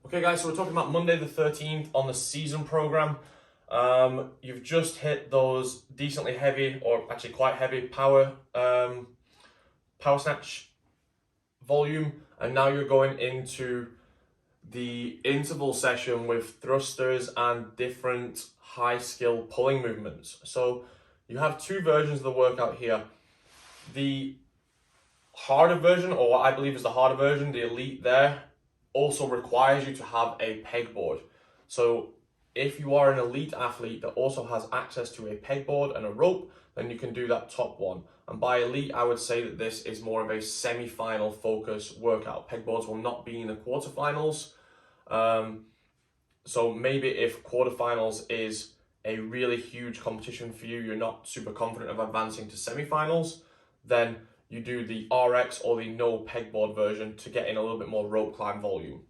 Okay guys, so we're talking about Monday the 13th on the season program. You've just hit those decently heavy, or actually quite heavy power snatch volume, and now you're going into the interval session with thrusters and different high skill pulling movements. So you have two versions of the workout here. The harder version, or what I believe is the harder version, the elite there, also requires you to have a pegboard. So if you are an elite athlete that also has access to a pegboard and a rope, then you can do that top one. And by elite, I would say that this is more of a semi-final focus workout. Pegboards will not be in the quarterfinals. So maybe if quarterfinals is a really huge competition for you, you're not super confident of advancing to semi-finals, then you do the RX or the no pegboard version to get in a little bit more rope climb volume.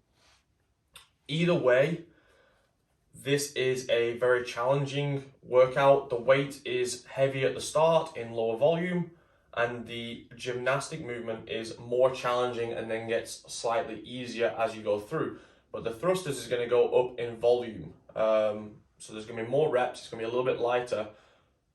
Either way, this is a very challenging workout. The weight is heavy at the start in lower volume, and the gymnastic movement is more challenging and then gets slightly easier as you go through. But the thrusters is going to go up in volume. So there's going to be more reps, it's going to be a little bit lighter,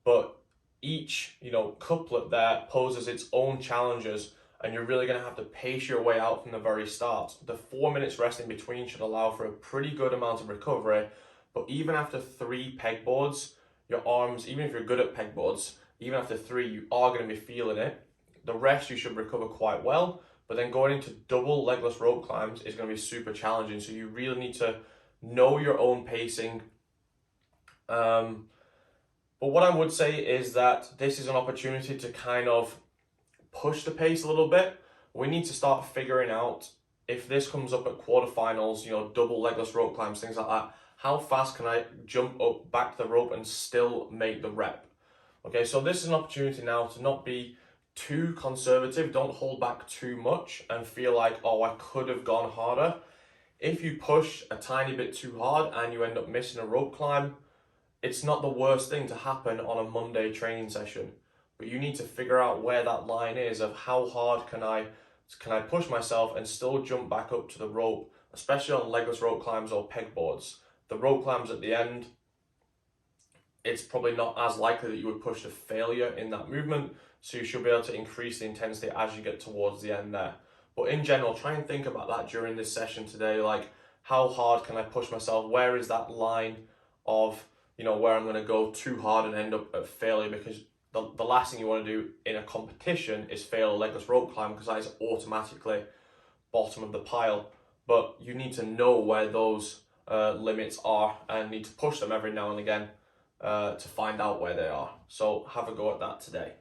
but each couplet there poses its own challenges, and you're really going to have to pace your way out from the very start. The 4 minutes rest in between should allow for a pretty good amount of recovery, but even after 3 pegboards, your arms, even if you're good at pegboards, even after 3, you are going to be feeling it. The rest you should recover quite well, but then going into double legless rope climbs is going to be super challenging, so you really need to know your own pacing. But what I would say is that this is an opportunity to kind of push the pace a little bit. We need to start figuring out, if this comes up at quarterfinals, double legless rope climbs, things like that, how fast can I jump up back to the rope and still make the rep? Okay, so this is an opportunity now to not be too conservative. Don't hold back too much and feel like, oh, I could have gone harder. If you push a tiny bit too hard and you end up missing a rope climb, it's not the worst thing to happen on a Monday training session, but you need to figure out where that line is of how hard can I push myself and still jump back up to the rope, especially on legless rope climbs or pegboards. The rope climbs at the end, it's probably not as likely that you would push to failure in that movement, so you should be able to increase the intensity as you get towards the end there. But in general, try and think about that during this session today, like how hard can I push myself? Where is that line of where I'm going to go too hard and end up at failure? Because the last thing you want to do in a competition is fail a legless rope climb, because that is automatically bottom of the pile. But you need to know where those limits are and need to push them every now and again to find out where they are. So have a go at that today.